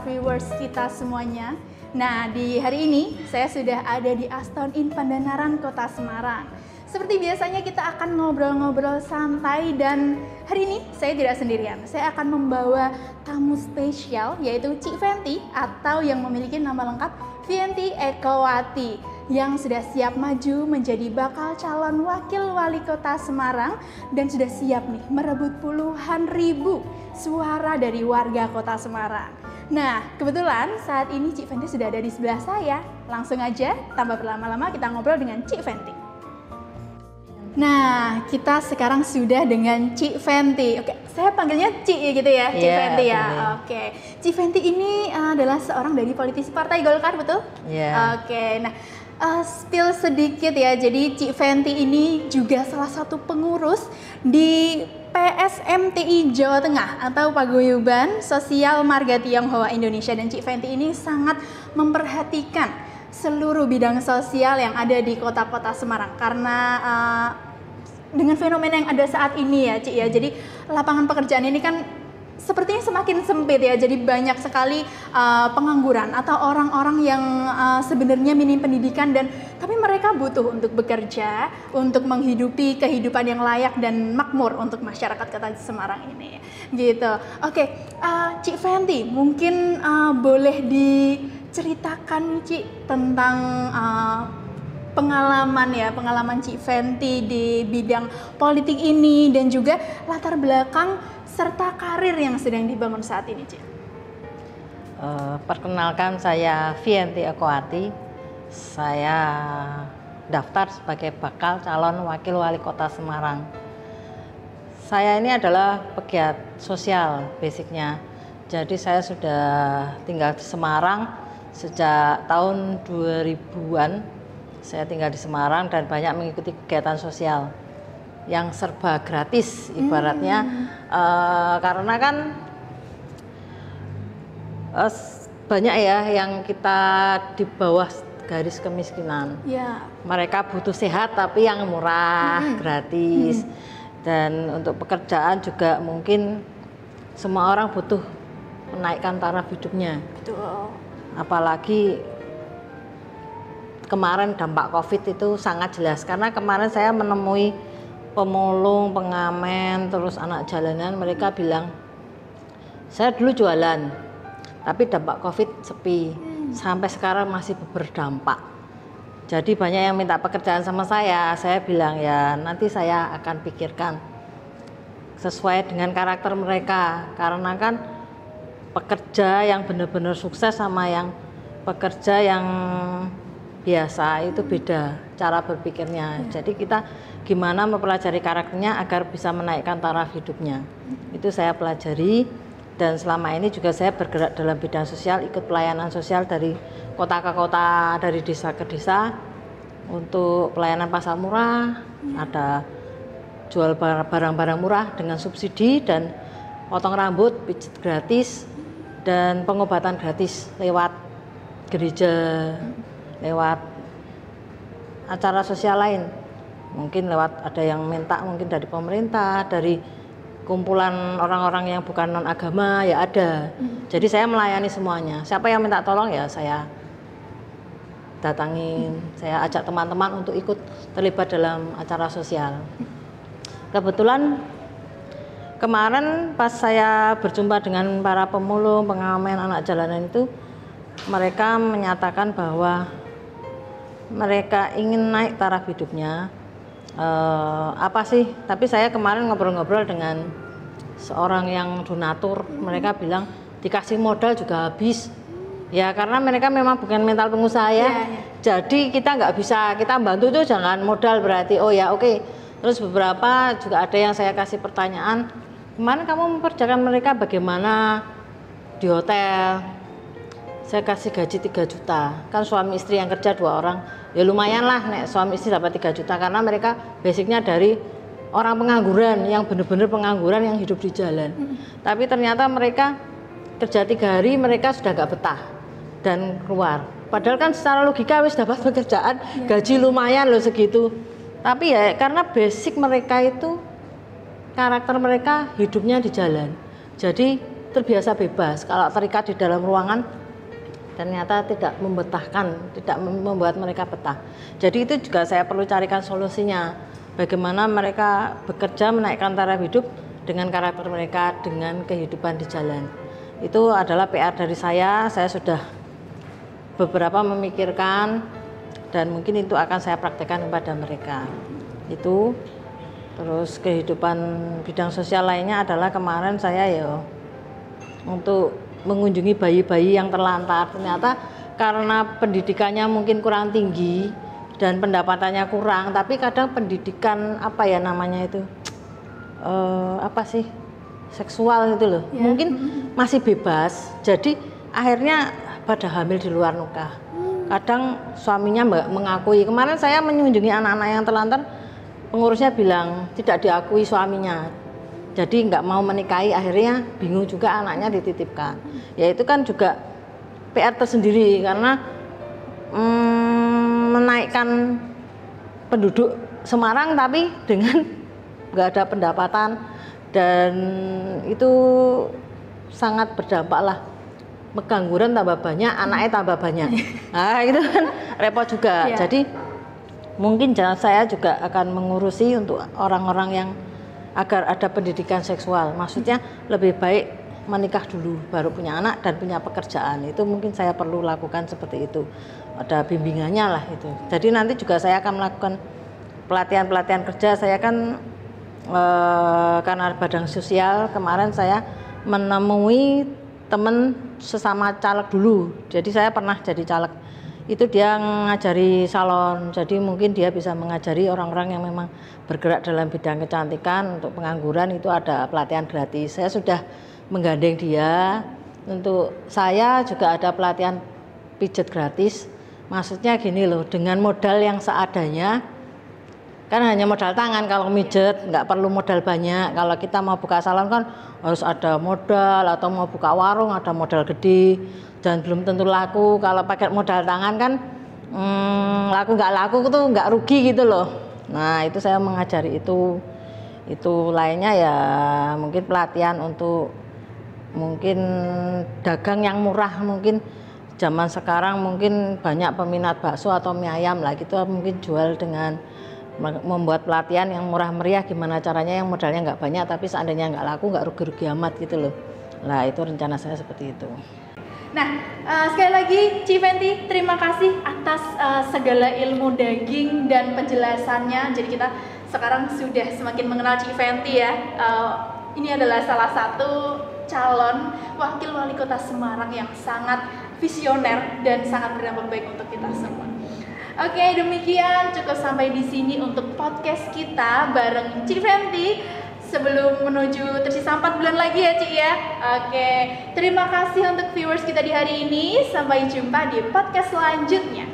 viewers kita semuanya. Nah, di hari ini saya sudah ada di Aston Inn Pandanaran, Kota Semarang. Seperti biasanya kita akan ngobrol-ngobrol santai dan hari ini saya tidak sendirian. Saya akan membawa tamu spesial yaitu Cik Fenty atau yang memiliki nama lengkap Fenty Ekowati yang sudah siap maju menjadi bakal calon wakil wali kota Semarang dan sudah siap nih merebut puluhan ribu suara dari warga kota Semarang. Nah, kebetulan saat ini Cik Fenty sudah ada di sebelah saya. Langsung aja, tanpa berlama-lama kita ngobrol dengan Cik Fenty. Nah, kita sekarang sudah dengan Cik Fenty. Oke, saya panggilnya Cik ya gitu ya, Cik Fenty ya. Oke, Cik Fenty ini adalah seorang dari politisi Partai Golkar, betul? Iya. Oke, nah spill sedikit ya. Jadi Cik Fenty ini juga salah satu pengurus di PSMTI Jawa Tengah atau Paguyuban Sosial Marga Tionghoa Indonesia, dan Cik Fenty ini sangat memperhatikan seluruh bidang sosial yang ada di kota-kota Semarang karena dengan fenomena yang ada saat ini ya Cik ya, jadi lapangan pekerjaan ini kan sepertinya semakin sempit ya, jadi banyak sekali pengangguran atau orang-orang yang sebenarnya minim pendidikan tapi mereka butuh untuk bekerja, untuk menghidupi kehidupan yang layak dan makmur untuk masyarakat kota Semarang ini gitu. Oke, Cik Fenty mungkin boleh diceritakan Cik tentang pengalaman Cik Fenty di bidang politik ini dan juga latar belakang serta karir yang sedang dibangun saat ini, Cik. Perkenalkan, saya Fenty Ekowati. Saya daftar sebagai bakal calon wakil wali kota Semarang. Saya ini adalah pegiat sosial basicnya. Jadi saya sudah tinggal di Semarang sejak tahun 2000-an. Saya tinggal di Semarang dan banyak mengikuti kegiatan sosial yang serba gratis ibaratnya, karena kan banyak ya yang kita di bawah garis kemiskinan. Mereka butuh sehat tapi yang murah, gratis. Dan untuk pekerjaan juga mungkin semua orang butuh menaikkan taraf hidupnya. Betul. Apalagi kemarin dampak COVID itu sangat jelas, karena kemarin saya menemui pemulung, pengamen, terus anak jalanan, mereka bilang, saya dulu jualan, tapi dampak COVID sepi, sampai sekarang masih berdampak. Jadi banyak yang minta pekerjaan sama saya bilang ya nanti saya akan pikirkan sesuai dengan karakter mereka, karena kan pekerja yang benar-benar sukses sama yang pekerja yang biasa itu beda cara berpikirnya. Jadi kita gimana mempelajari karakternya agar bisa menaikkan taraf hidupnya. Itu saya pelajari, dan selama ini juga saya bergerak dalam bidang sosial, ikut pelayanan sosial dari kota ke kota, dari desa ke desa untuk pelayanan pasar murah, ada jual barang-barang murah dengan subsidi dan potong rambut, pijat gratis, dan pengobatan gratis lewat gereja, lewat acara sosial lain, mungkin lewat ada yang minta mungkin dari pemerintah, dari kumpulan orang-orang yang bukan non agama ya ada. Jadi saya melayani semuanya, siapa yang minta tolong ya saya datangin, saya ajak teman-teman untuk ikut terlibat dalam acara sosial. Kebetulan kemarin pas saya berjumpa dengan para pemulung, pengamen, anak jalanan itu, mereka menyatakan bahwa mereka ingin naik taraf hidupnya. Apa sih? Tapi saya kemarin ngobrol-ngobrol dengan seorang yang donatur, mereka bilang dikasih modal juga habis. Ya karena mereka memang bukan mental pengusaha ya. Jadi kita nggak bisa, kita bantu tuh jangan modal berarti. Oh ya oke. Terus beberapa juga ada yang saya kasih pertanyaan, kemarin kamu memperkerjakan mereka bagaimana di hotel? Saya kasih gaji 3 juta, kan suami istri yang kerja 2 orang, ya lumayan lah nek suami istri dapat 3 juta, karena mereka basicnya dari orang pengangguran, yang benar-benar pengangguran yang hidup di jalan. Tapi ternyata mereka kerja 3 hari, mereka sudah gak betah dan keluar. Padahal kan secara logika wis dapat pekerjaan, gaji lumayan loh segitu. Tapi ya karena basic mereka itu, karakter mereka hidupnya di jalan. Jadi terbiasa bebas. Kalau terikat di dalam ruangan ternyata tidak membetahkan, tidak membuat mereka betah. Jadi itu juga saya perlu carikan solusinya. Bagaimana mereka bekerja menaikkan taraf hidup dengan karakter mereka, dengan kehidupan di jalan. Itu adalah PR dari saya sudah beberapa memikirkan dan mungkin itu akan saya praktekkan kepada mereka. Itu terus kehidupan bidang sosial lainnya adalah kemarin saya untuk mengunjungi bayi-bayi yang terlantar. Ternyata karena pendidikannya mungkin kurang tinggi dan pendapatannya kurang, tapi kadang pendidikan seksual itu loh, mungkin masih bebas. Jadi akhirnya pada hamil di luar nikah. Kadang suaminya mengakui. Kemarin saya mengunjungi anak-anak yang terlantar, pengurusnya bilang tidak diakui suaminya, jadi nggak mau menikahi, akhirnya bingung juga anaknya dititipkan. Ya itu kan juga PR tersendiri karena menaikkan penduduk Semarang tapi dengan nggak ada pendapatan, dan itu sangat berdampak lah. Pengangguran tambah banyak, anaknya tambah banyak. Nah itu kan repot juga. Jadi mungkin saya juga akan mengurusi untuk orang-orang yang agar ada pendidikan seksual. Maksudnya lebih baik menikah dulu baru punya anak dan punya pekerjaan. Itu mungkin saya perlu lakukan seperti itu. Ada bimbingannya lah itu. Jadi nanti juga saya akan melakukan pelatihan-pelatihan kerja. Saya kan karena badan sosial, kemarin saya menemui teman sesama caleg dulu. Jadi saya pernah jadi caleg. Itu dia ngajari salon, jadi mungkin dia bisa mengajari orang-orang yang memang bergerak dalam bidang kecantikan. Untuk pengangguran itu ada pelatihan gratis. Saya sudah menggandeng dia. Untuk saya juga ada pelatihan pijat gratis. Maksudnya gini loh, dengan modal yang seadanya, kan hanya modal tangan kalau mijet, nggak perlu modal banyak. Kalau kita mau buka salon kan harus ada modal, atau mau buka warung ada modal gede dan belum tentu laku. Kalau pakai modal tangan kan laku nggak laku itu nggak rugi gitu loh. Nah itu saya mengajari itu lainnya ya mungkin pelatihan untuk mungkin dagang yang murah. Mungkin zaman sekarang mungkin banyak peminat bakso atau mie ayam lah gitu, mungkin jual dengan membuat pelatihan yang murah meriah, gimana caranya yang modalnya nggak banyak tapi seandainya nggak laku nggak rugi-rugi amat gitu loh. Nah itu rencana saya seperti itu. Nah sekali lagi Ci Fenty, terima kasih atas segala ilmu daging dan penjelasannya. Jadi kita sekarang sudah semakin mengenal Ci Fenty ya. Ini adalah salah satu calon wakil wali kota Semarang yang sangat visioner dan sangat berdampak baik untuk kita semua. Oke, demikian cukup sampai di sini untuk podcast kita bareng Ci Fenty. Sebelum menuju tersisa 4 bulan lagi ya Ci ya. Oke, terima kasih untuk viewers kita di hari ini. Sampai jumpa di podcast selanjutnya.